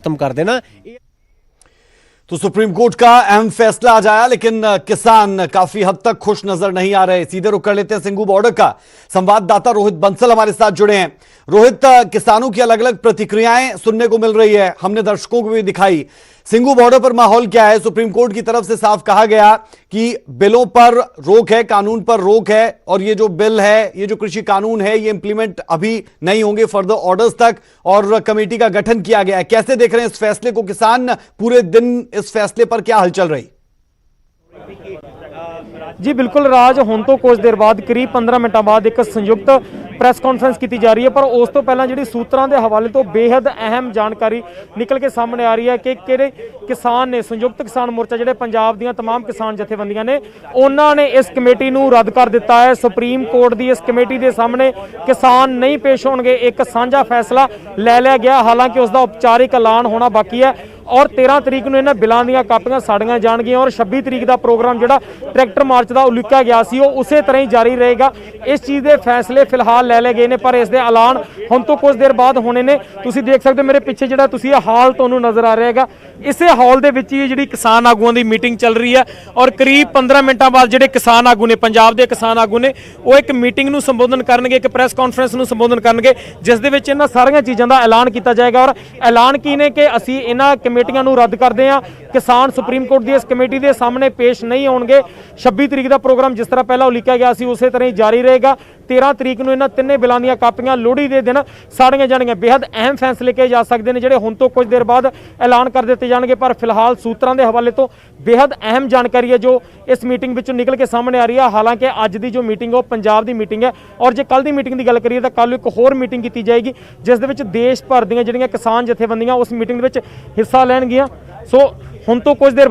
खत्म कर देना। तो सुप्रीम कोर्ट का अहम फैसला आ जाया, लेकिन किसान काफी हद तक खुश नजर नहीं आ रहे। सीधे रुख कर लेते हैं सिंघू बॉर्डर का। संवाददाता रोहित बंसल हमारे साथ जुड़े हैं। रोहित, किसानों की अलग अलग प्रतिक्रियाएं सुनने को मिल रही है, हमने दर्शकों को भी दिखाई। सिंघू बॉर्डर पर माहौल क्या है? सुप्रीम कोर्ट की तरफ से साफ कहा गया कि बिलों पर रोक है, कानून पर रोक है, और ये जो बिल है, ये जो कृषि कानून है, ये इंप्लीमेंट अभी नहीं होंगे फर्दर ऑर्डर्स तक, और कमेटी का गठन किया गया है। कैसे देख रहे हैं इस फैसले को किसान? पूरे दिन इस फैसले पर क्या हलचल रही? जी बिल्कुल राज, हुण तो कुछ देर बाद करीब 15 मिनटों बाद एक संयुक्त प्रैस कॉन्फ्रेंस की जा रही है, पर उस तो पहला जी सूत्रों के हवाले तो बेहद अहम जानकारी निकल के सामने आ रही है कि किहड़े किसान ने, संयुक्त किसान मोर्चा जिहड़े पंजाब दीआं तमाम किसान जथेबंदियां ने, उन्होंने इस कमेटी नूं रद्द कर दिता है। सुप्रीम कोर्ट की इस कमेटी के सामने किसान नहीं पेश होणगे, एक साझा फैसला लै लिया गया। हालांकि उसका औपचारिक ऐलान होना बाकी है, और 13 तरीक को इन्हां बिलों दी कापियां साड़ियां जाणगियां, और 26 तरीक का प्रोग्राम जिहड़ा ट्रैक्टर मार्च का उलीकिया गया सी, वो उसे तरह ही जारी रहेगा। इस चीज़ के फैसले फिलहाल लै ले गए ने, पर इसके ऐलान हुण तो कुछ देर बाद होने ने। तुसीं देख सकते हो मेरे पिछे जिहड़ा तुसीं हाल तुहानूं नज़र आ रहा है, इसे हॉल दे विच ही जिहड़ी किसान आगूआं दी मीटिंग चल रही है, और करीब 15 मिनटों बाद जिहड़े किसान आगू ने, पंजाब के किसान आगू ने, वो एक मीटिंग नूं संबोधन करनगे, एक प्रैस कॉन्फ्रेंस नूं संबोधन करनगे, जिस दे विच इन्हां सारियां चीज़ां दा ऐलान किया जाएगा। और ऐलान की ने कि असीं इन्हां कमेटियां नूं रद्द करदे हां, किसान सुप्रीम कोर्ट की इस कमेटी के सामने पेश नहीं होणगे। 26 तरीक का प्रोग्राम जिस तरह पहला उलीकिया गया सी, उस तरह ही जारी रहेगा। 13 तरीक को इन्हां तिन्ने बिलों दी कापियां लोहड़ी के दिन साड़ियां जाणगियां। बेहद अहम फैसले किए जा सकते हैं, जिहड़े हुण तो कुछ देर बाद ऐलान कर दिए जाएंगे, पर फिलहाल सूत्रों के हवाले तो बेहद अहम जानकारी है जो इस मीटिंग विचों निकल के सामने आ रही है। हालांकि अज की जो मीटिंग है पंजाब की मीटिंग है, और जो कल की मीटिंग की गल करिए तो कल एक होर मीटिंग की जाएगी, जिस दे विच देश भर दी जिहड़ियां किसान जथेबंदियां उस मीटिंग विच हिस्सा लैणगियां। सो हुण तो कुछ देर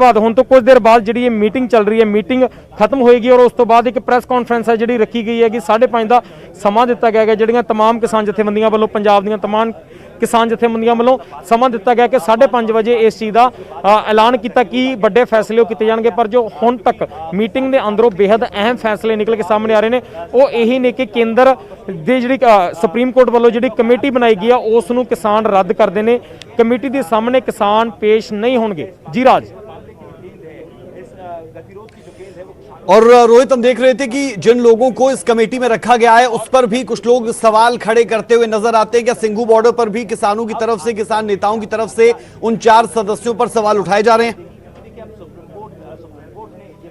बाद जिहड़ी ये मीटिंग चल रही है, मीटिंग खत्म होएगी, और उस तो बाद एक प्रैस कॉन्फ्रेंस है जिहड़ी रखी गई है कि 5:30 का समा दिता गया है। जिहड़ियां तमाम किसान जथेबंदियां वालों, पंजाब दीआं तमाम किसान जथेबंदियां वालों समा दिता गया कि 5:30 बजे इस चीज़ का ऐलान किया कि बड़े फैसले किए जाएंगे। पर जो हुण तक मीटिंग के अंदरों बेहद अहम फैसले निकल के सामने आ रहे हैं, वो यही ने कि केंद्र की जी सुप्रीम कोर्ट वालों जी कमेटी बनाई गई है, उसनूं किसान रद्द करते हैं। कमेटी के सामने किसान पेश नहीं होंगे। जी राज। और रोहित, हम देख रहे थे कि जिन लोगों को इस कमेटी में रखा गया है उस पर भी कुछ लोग सवाल खड़े करते हुए नजर आते हैं। क्या सिंघू बॉर्डर पर भी किसानों की तरफ से, किसान नेताओं की तरफ से उन 4 सदस्यों पर सवाल उठाए जा रहे हैं?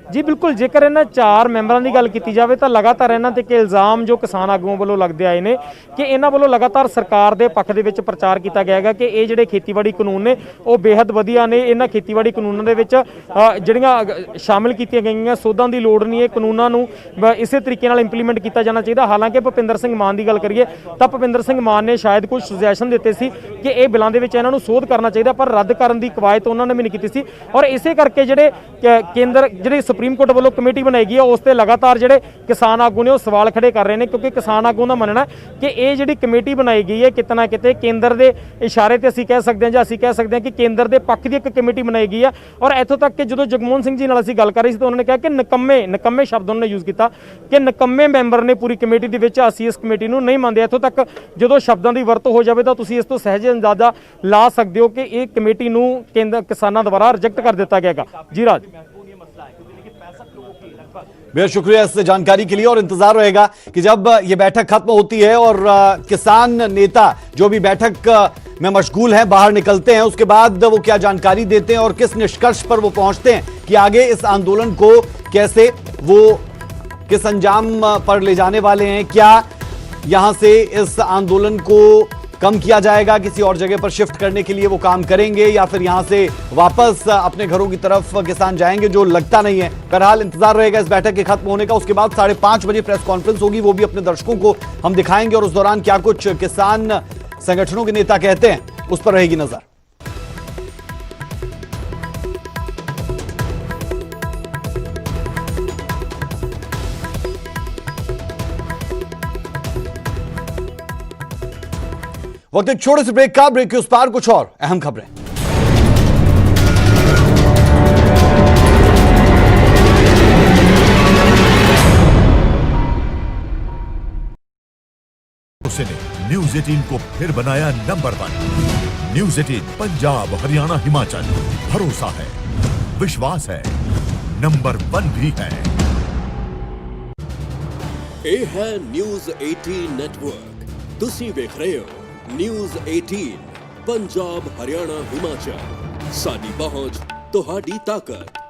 जी बिल्कुल, जेकर इन्हां 4 मैंबरों की गल की जाए तो लगातार इन्हां ते इल्जाम जो किसान आगुओं वालों लगते आए हैं कि इन्हां वालों लगातार सरकार के पक्ष दे विच प्रचार किया गया है कि ये जिहड़े खेतीबाड़ी कानून ने वो बेहद वधिया ने। इन्हां खेतीबाड़ी कानूनों दे विच जिहड़ियां शामिल कीतियां गईयां सोधां की लोड़ नहीं है, कानूनों नूं इसे तरीके नाल इंप्लीमेंट किया जाना चाहिए। हालांकि भुपिंदर सिंह मान की गल करिए तो भुपिंदर सिंह मान ने शायद कुछ सुजैशन दिते सी कि ये बिलों दे विच इन्हां नूं सोध करना चाहिए, पर रद्द करन दी कवायद उन्होंने भी नहीं की सी। और इसे करके जिहड़े केंद्र जिहड़ी सुप्रीम कोर्ट वालों कमेटी बनाई गई है उस ते लगातार जिहड़े किसान आगू ने सवाल खड़े कर रहे हैं, क्योंकि किसान आगू का मनना है कि ये जिहड़ी कमेटी बनाई गई है कितना किते केंद्र के इशारे ते असीं कह सकते हैं, असीं कह सकते हैं कि केंद्र के पक्ष की एक कमेटी बनाई गई है। और इत्थों तक कि जो जगमोहन सिंह जी नाल असीं गल कर रहे थे तो उन्होंने कहा कि निकम्मे शब्द उन्होंने यूज़ किया कि निकम्मे मैंबर ने पूरी कमेटी के विच, असीं इस कमेटी नूं नहीं मानते। इत्थों तक जो शब्दों की वरतों हो जाए तो तुसीं इस तो सहज अंदाजा ला सकते हो कि ये कमेटी नूं केंद्र किसानों द्वारा रिजेक्ट कर दिता गया। जी राज। बेहद शुक्रिया इस जानकारी के लिए, और इंतजार रहेगा कि जब ये बैठक खत्म होती है और किसान नेता जो भी बैठक में मशगूल हैं बाहर निकलते हैं, उसके बाद वो क्या जानकारी देते हैं और किस निष्कर्ष पर वो पहुंचते हैं कि आगे इस आंदोलन को कैसे वो किस अंजाम पर ले जाने वाले हैं। क्या यहां से इस आंदोलन को कम किया जाएगा, किसी और जगह पर शिफ्ट करने के लिए वो काम करेंगे, या फिर यहां से वापस अपने घरों की तरफ किसान जाएंगे, जो लगता नहीं है। बहरहाल इंतजार रहेगा इस बैठक के खत्म होने का। उसके बाद 5:30 बजे प्रेस कॉन्फ्रेंस होगी, वो भी अपने दर्शकों को हम दिखाएंगे, और उस दौरान क्या कुछ किसान संगठनों के नेता कहते हैं उस पर रहेगी नजर। वक्त एक छोटे से ब्रेक का, ब्रेक के उस पार कुछ और अहम खबरें। न्यूज़ 18 को फिर बनाया नंबर 1। न्यूज़ 18 पंजाब हरियाणा हिमाचल, भरोसा है, विश्वास है, नंबर 1 भी है। ਇਹ ਹੈ ਨਿਊਜ਼ 18 ਨੈਟਵਰਕ। ਤੁਸੀਂ ਵੇਖ ਰਹੇ ਹੋ ਨਿਊਜ਼ 18 ਪੰਜਾਬ ਹਰਿਆਣਾ ਹਿਮਾਚਲ। ਸਾਡੀ ਪਹੁੰਚ ਤੁਹਾਡੀ ਤਾਕਤ।